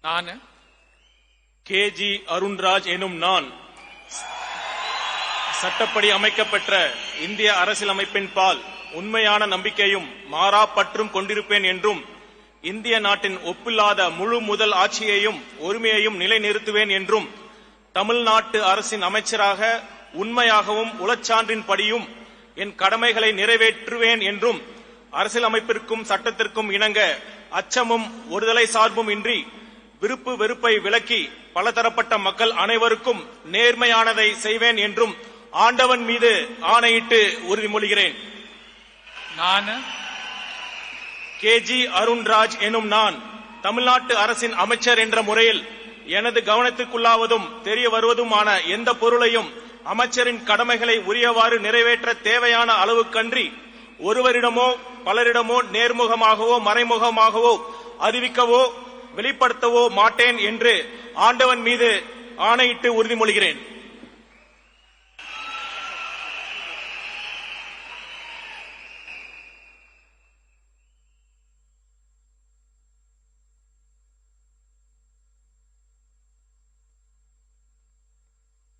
நான் KG அருண்ராஜ் எனும் நான் சட்டப்படி அமைக்கப்பெற்ற இந்திய அரசியலமைப்பின் பால் உண்மையான நம்பிக்கையும் மாறா பற்றும் கொண்டிருப்பேன் என்றும் இந்திய நாட்டின் ஒப்பில்லாத முழு முதல் ஆட்சியையும் உரிமையையும் நிலைநிறுத்துவேன் என்றும் தமிழ்நாட்டு அரசின் அமைச்சராக உண்மையாகவும் உளச்சான்றின் படியும் என் கடமைகளை நிறைவேற்றுவேன் என்றும் அரசியலமைப்பிற்கும் சட்டத்திற்கும் இணங்க அச்சமும் ஒருதலை சார்பும் இன்றி விருப்பு வெறுப்பை விலக்கி பலதரப்பட்ட மக்கள் அனைவருக்கும் நேர்மையானதை செய்வேன் என்றும் ஆண்டவன் மீது ஆணையிட்டு உறுதிமொழிகிறேன். நான் KG அருண்ராஜ் எனும் நான் தமிழ்நாட்டு அரசின் அமைச்சர் என்ற முறையில் எனது கவனத்துக்குள்ளாவதும் தெரிய வருவதுமான எந்த பொருளையும் அமைச்சரின் கடமைகளை உரியவாறு நிறைவேற்ற தேவையான அளவுக்கன்றி ஒருவரிடமோ பலரிடமோ நேர்முகமாகவோ மறைமுகமாகவோ அறிவிக்கவோ வெளிப்படுத்தவோ மாட்டேன் என்று ஆண்டவன் மீது ஆணையிட்டு உறுதிமொழிகிறேன்.